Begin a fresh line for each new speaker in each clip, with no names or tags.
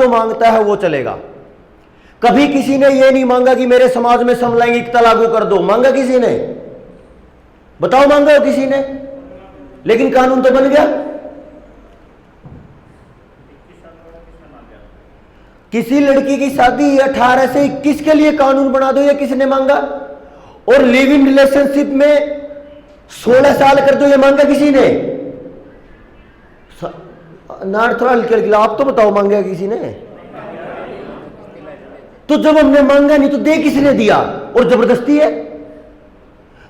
जो मांगता है वो चलेगा। कभी किसी ने ये नहीं मांगा कि मेरे समाज में समलैंगिकता लागू कर दो, मांगा किसी ने? बताओ, मांगा हो किसी ने? लेकिन कानून तो बन गया। किसी लड़की की शादी 18 से 21 के लिए कानून बना दो, ये किसने मांगा? और लिव इन रिलेशनशिप में 16 साल कर दो, ये मांगा किसी ने? नार थोड़ा हल्के, आप तो बताओ, मांगा किसी ने? तो जब हमने मांगा नहीं तो दे किसने दिया? और जबरदस्ती है।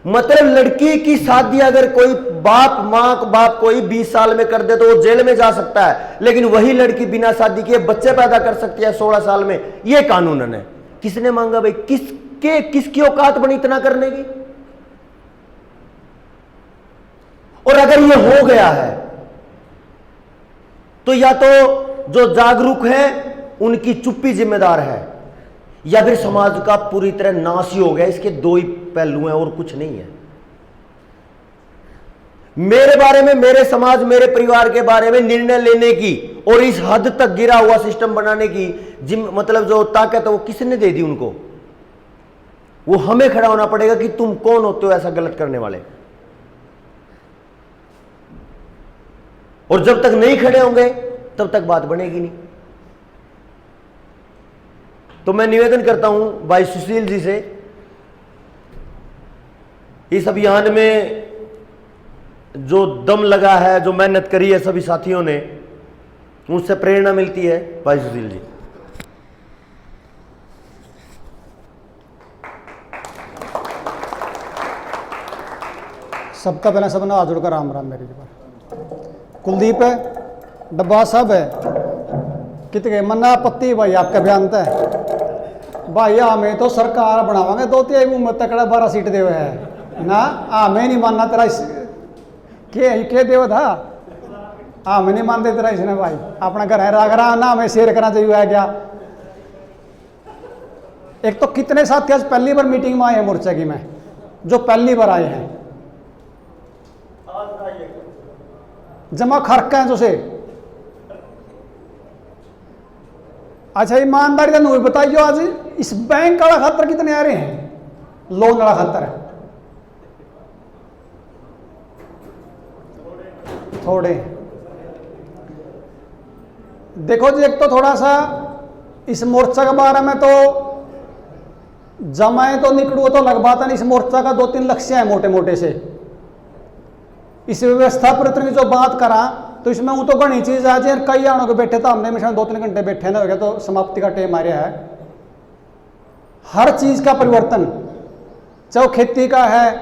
मतलब लड़की की शादी अगर कोई बाप कोई 20 साल में कर दे तो वो जेल में जा सकता है, लेकिन वही लड़की बिना शादी किए बच्चे पैदा कर सकती है 16 साल में। ये कानून है। किसने मांगा भाई? किसकी औकात बनी इतना करने की? और अगर ये हो गया है तो या तो जो जागरूक है उनकी चुप्पी जिम्मेदार है, या फिर समाज का पूरी तरह नाश ही हो गया। इसके दो ही पहलू हैं और कुछ नहीं है। मेरे बारे में, मेरे समाज, मेरे परिवार के बारे में निर्णय लेने की और इस हद तक गिरा हुआ सिस्टम बनाने की मतलब जो ताकत है वो किसने दे दी उनको? वो हमें खड़ा होना पड़ेगा कि तुम कौन होते हो ऐसा गलत करने वाले। और जब तक नहीं खड़े होंगे तब तक बात बनेगी नहीं। तो मैं निवेदन करता हूं भाई सुशील जी से, इस अभियान में जो दम लगा है, जो मेहनत करी है सभी साथियों ने, उनसे प्रेरणा मिलती है। भाई सुशील जी।
सबका पहले सबने हाथ जोड़कर राम राम मेरे जी। कुलदीप है, डब्बा सब है, कितने मन्ना पत्ती भाई आपका बयान है भाई। हमें तो सरकार बनावांगे 2-3 में तकड़ा 12 सीट देवे है ना। हमें नहीं मानना तेरा के देव था, हमें नहीं मानते तेरा इसने भाई। अपना घर है राग रहा ना, हमें शेयर करना चाहिए है क्या? एक तो कितने साथी आज पहली बार मीटिंग में आए हैं मोर्चा की में, जो पहली बार आए हैं जमा खर्क है जो से। अच्छा ईमानदारी का नूर बताइए, आज इस बैंक वाला खातर कितने आ रहे हैं? लोन वाला खातर है थोड़े। देखो जी, एक तो थोड़ा सा इस मोर्चा के बारे में तो जमाए तो निकलू तो लग बात है। इस मोर्चा का 2-3 लक्ष्य है मोटे मोटे से। इस व्यवस्था परिवर्तन की जो बात करा तो इसमें वो तो घनी चीज आज कई आणों के बैठे, तो हमने मिशन 2-3 घंटे बैठे ना हो गया, तो समाप्ति का टाइम आ रहा है। हर चीज का परिवर्तन, चाहे खेती का है,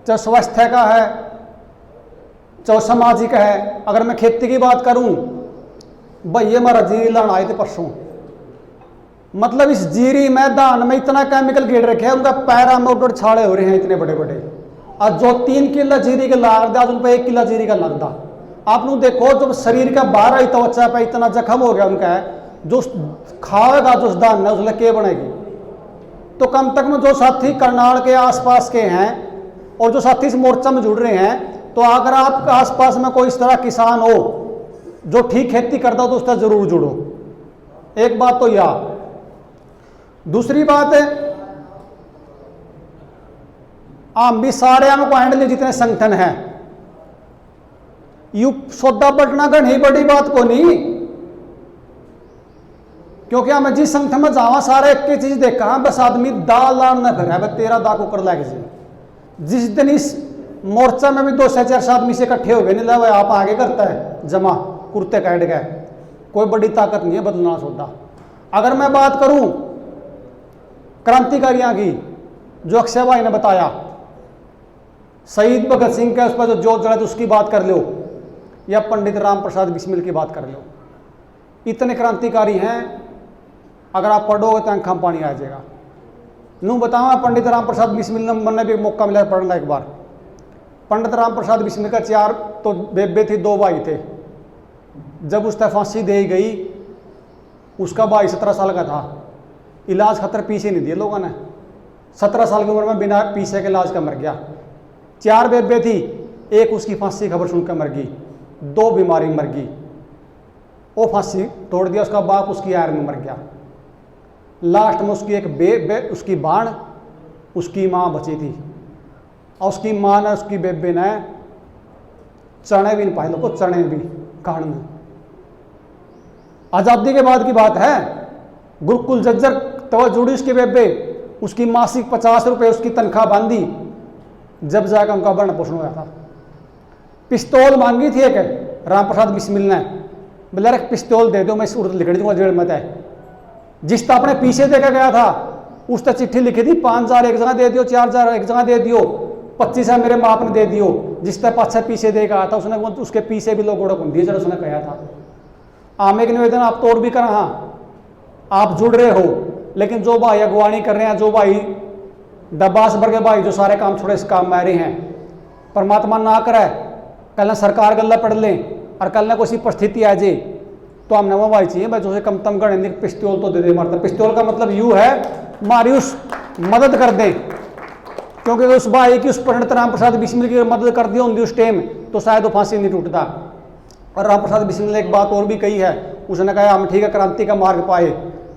चाहे स्वास्थ्य का है, चाहे सामाजिक है। अगर मैं खेती की बात करूं, भैया हमारा जीरी लाना आए थे परसों, मतलब इस जीरी मैदान में इतना केमिकल गिर रखे हैं, उनका पैरा में उड़ छाड़े हो रहे हैं इतने बड़े बड़े। और जो 3 किलो जीरी के लाग दे, आज उन पर 1 किलो जीरी का लगता। आप लोग देखो, जब शरीर का 12 त्वचा पे इतना जख्म हो गया उनका है, जो खाएगा जो दान है उसने के बनेगी। तो कम तक में जो साथी करनाल के आसपास के हैं और जो साथी इस मोर्चा में जुड़ रहे हैं, तो अगर आपके आसपास में कोई इस तरह किसान हो जो ठीक खेती करता हो तो उसका जरूर जुड़ो। एक बात तो यह। दूसरी बात है, हम भी सारे हमको हैंडल जितने संगठन है, यू सौदा बटना का नहीं बड़ी बात को नहीं, क्योंकि हमें जिस संगठन में जावा सारे एक ही चीज देखा, बस आदमी दाल लान न फिर है, तेरा दा को कर लागे। जिस दिन इस मोर्चा में भी 2 से 4 आदमी से इकट्ठे हो गए, नहीं लगा आप आगे करता है जमा कुर्ते कैट गए, कोई बड़ी ताकत नहीं है बदलना सौदा। अगर मैं बात करूं क्रांतिकारियों की, जो अक्षय भाई ने बताया, शहीद भगत सिंह का उस पर जो जोत जड़ा उसकी बात कर लो, या पंडित राम प्रसाद बिस्मिल की बात कर लो, इतने क्रांतिकारी हैं। अगर आप पढ़ोगे तो आंखों में पानी आ जाएगा। नू बताऊँ, पंडित राम प्रसाद बिस्मिल ने मैंने भी मौका मिला पढ़ना एक बार। पंडित राम प्रसाद बिस्मिल का 4 तो बेबे थी, 2 भाई थे। जब उसका फांसी दी गई, उसका भाई 17 साल का था। इलाज खतर पीछे नहीं दिए लोगों ने, 17 साल की उम्र में बिना पीछे के इलाज का मर गया। 4 बेबे थी, एक उसकी फांसी खबर सुनकर मर गई, 2 बीमारी मर गई। वो फांसी तोड़ दिया, उसका बाप उसकी आयर में मर गया। लास्ट में उसकी एक उसकी बाण, उसकी माँ बची थी, और उसकी माँ ने उसकी बेबे ने चने भी नहीं पाए, लोग चने भी कान में। आज़ादी के बाद की बात है, गुरुकुल जज्जर तो जुड़ी उसकी बेबे, उसकी मासिक 50 रुपये उसकी तनख्वाह बांधी, जब जाकर उनका भरण पोषण हुआ था। पिस्तौल मांगी थी एक राम प्रसाद बिस्मिल ने, बोले अरे पिस्तौल दे दो, मैं इस उर्दू लिख दूंगा जेल में तय। जिस तरह अपने पीछे देकर गया था उस तक चिट्ठी लिखी थी, 5,000 एक जगह दे दियो, 4,000 एक जगह दे दियो, 25,000 मेरे बाप ने दे दियो। जिस तरह पाछे पीछे दे गया था उसने, उसके पीछे भी लोग उड़क दिए जरा उसने कहा था। आम एक निवेदन आप तो और भी करा, हाँ आप जुड़ रहे हो, लेकिन जो भाई अगवानी कर रहे हैं, जो भाई डब्बास भर के भाई जो सारे काम छोड़े इस काम में आ रहे हैं, परमात्मा ना करे कल ना सरकार गल्ला पढ़ लें और कल ना कोई परिस्थिति आ जाए तो हमने वो भाई चाहिए भाई जो से कम तम गणे पिस्तौल तो दे दे मारता। पिस्तौल का मतलब यू है मारी उस मदद कर दे, क्योंकि उस भाई की उस पंडित राम प्रसाद बिस्मिल की मदद कर दी होंगी उस टाइम तो शायद वो फांसी नहीं टूटता। और राम प्रसाद बिस्मिल ने एक बात और भी कही है, उसने कहा हम ठीक है क्रांति का मार्ग पाए,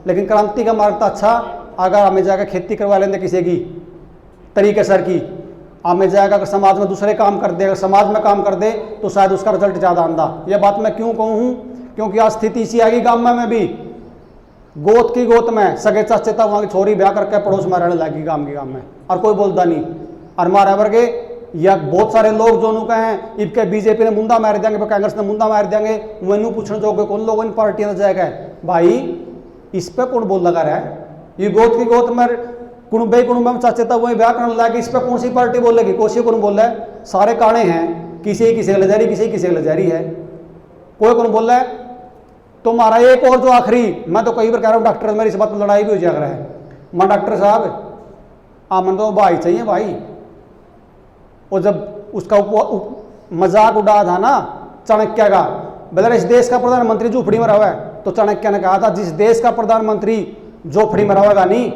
लेकिन क्रांति का मार्ग तो अच्छा अगर हमें जाकर खेती करवा लेंगे किसी की तरीके सर की, हमें जाएगा अगर समाज में दूसरे काम कर दे, अगर समाज में काम कर दे तो शायद उसका रिजल्ट ज़्यादा आंदा। यह बात मैं क्यों कहूँ हूँ, क्योंकि आज स्थिति इसी आ गई गाँव में भी, गोत की गोत में सगे चाचे था वहाँ की छोरी ब्याह करके पड़ोस में रहने लगी गाँव में, और कोई बोलता नहीं। और मारा वर्गे या बहुत सारे लोग जो कहें इनके बीजेपी ने मुंदा मार देंगे, कांग्रेस ने मुंदा मार देंगे, वह पूछने जो कौन लोग इन पार्टियों में जाएगा भाई, इस पर कौन बोल लगा रहा है। ये गोत की गोत में कुणबे कुणबे में चाचे था वही ब्याह करने लगे, इस पर कौन सी पार्टी बोलेगी, कोई कौन बोल रहा है। सारे काने हैं, किसी किसी की लजारी, किसी किसी की लजारी है, कोई कौन बोल रहा है। तो हमारा एक और जो आखिरी, मैं तो कई बार कह रहा हूँ डॉक्टर मेरी इस बात पर लड़ाई भी हो जाएगा है, मैं डॉक्टर साहब आमन तो भाई चाहिए भाई। और जब उसका मजाक उड़ा था ना चाणक्य का, बोले इस देश का प्रधानमंत्री झोपड़ी में रहा है, तो चाणक्य ने कहा था जिस देश का प्रधानमंत्री झोपड़ी में रहेगा नहीं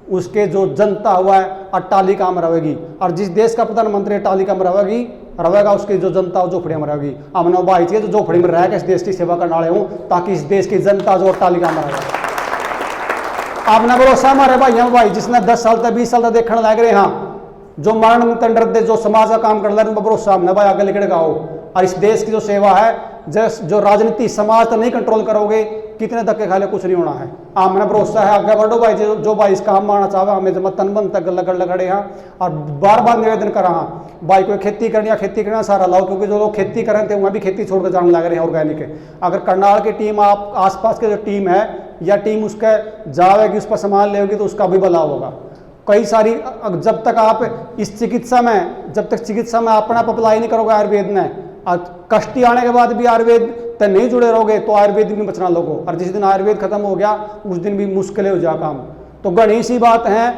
उसके जो जनता हुआ है अट्टालिका में रहेगी, और जिस देश का प्रधानमंत्री अट्टालिका में रहेगा उसकी जो जनता वो झोपड़ी में रहेगी। हमने भाई चाहिए जो झोपड़ी में रह के इस देश की सेवा करने वाले हूँ, ताकि इस देश की जनता जो अट्टालिका में रहेगा। आपने भरोसा हमारे भाई हम भाई जिसने 10 साल तक 20 साल तक देखने लग रहे हैं, जो मरण तंडर दे जो समाज का काम कर रहे हैं, भरोसा हमने भाई आगे लेकर गाओ। और इस देश की जो सेवा है, जो राजनीति समाज तो नहीं कंट्रोल करोगे, कितने धक्के खा ले कुछ नहीं होना है। हमने भरोसा है आगे बढ़ो भाई, जो भाई इस काम मानना चाहे हमें जब तन बन तक लगड़े हैं। और बार बार निवेदन करा भाई कोई खेती करनी या खेती करना सारा लाओ, क्योंकि जो लोग खेती कर रहे थे वहाँ भी खेती छोड़कर जाने लग रहे हैं ऑर्गेनिक। अगर करनाल की टीम आप आसपास की जो टीम है या टीम उसका जाएगी उस पर सामान लेगी तो उसका भी बदलाव होगा। कई सारी जब तक आप इस चिकित्सा में अपना अप्लाई नहीं करोगे आयुर्वेद में, कष्टी आने के बाद भी आयुर्वेद तक नहीं जुड़े रहोगे तो आयुर्वेद भी बचना लोगों। और जिस दिन आयुर्वेद खत्म हो गया उस दिन भी मुश्किलें हो जा काम। तो गणी सी बात है,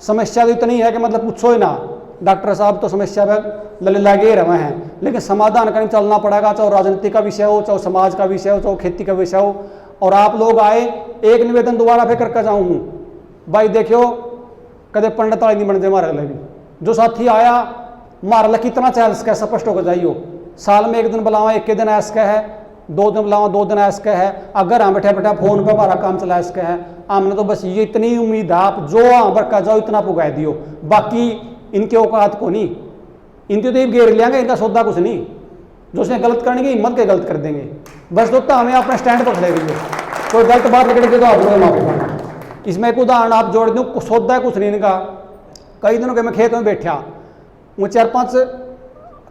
समस्या तो इतनी है कि मतलब पूछो ही ना, डॉक्टर साहब तो समस्या में लगे रहे हैं, लेकिन समाधान करने चलना पड़ेगा, चाहे राजनीति का विषय हो, चाहे समाज का विषय हो, चाहे खेती का विषय हो। और आप लोग आए, एक निवेदन दोबारा फिर करके जाऊँ भाई, देखियो कदे पंडित वाली नहीं बन जाए मारे भी। जो साथी आया मार ल कितना चाहे इसका स्पष्ट होकर जाइयो, साल में एक दिन बुलावा एक दिन ऐसा है, 2 दिन बुलावा 2 दिन ऐसा है, अगर हम बैठे बैठे फोन पे हमारा काम चला इसका है। हमने तो बस ये इतनी उम्मीद है आप जो हाँ का जाओ इतना पुगा दियो, बाकी इनके औकात को नहीं, इनके तो ये घेर लेंगे, इनका सौदा कुछ नहीं। जो उसने गलत करने की हिम्मत के गलत कर देंगे, बस दोस्तों हमें अपने स्टैंड पर खड़े रहिए, कोई गलत बात निकलेगी तो आप लोग माफी। इसमें एक उदाहरण आप जोड़ दूँ, सौदा कुछ नहीं इनका। कई दिनों के मैं खेत में बैठा, वो 4-5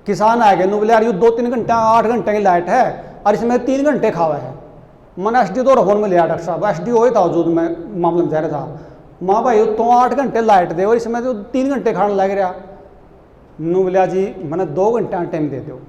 किसान आ गए, बोले यार 2-3 घंटा 8 घंटे की लाइट है और इसमें 3 घंटे खावा है। मैंने SD तो फोन में लिया, डॉक्टर साहब SD हो था जो मैं मामला में जा रहा था, माँ भाई तो 8 घंटे लाइट दे और इसमें तो 3 घंटे खाने लग रहा। नू बोलिया जी मैंने 2 घंटे टाइम दे दो।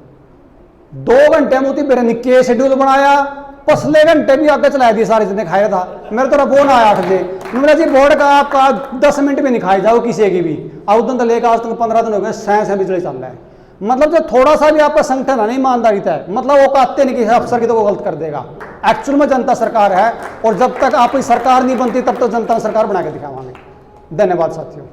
2 घंटे में मेरे निके शेड्यूल बनाया, पसले घंटे भी आगे चला दिए, सारे जितने खाया था। मेरे तो फोन आया 8 बजे, मेरा जी बोर्ड का आपका 10 मिनट भी नहीं खाई जाओ किसी की भी। अब दिन तो लेकर आज तक 15 दिन हो गए, सैंस बिजली चल रहा है। मतलब जो थोड़ा सा भी आपका संगठन है नहीं ईमानदारी है, मतलब वो कहते नहीं कि अफसर की तो वो गलत कर देगा। एक्चुअल में जनता सरकार है, और जब तक आप सरकार नहीं बनती तब तक जनता सरकार बना के दिखावाएंगे। धन्यवाद साथियों।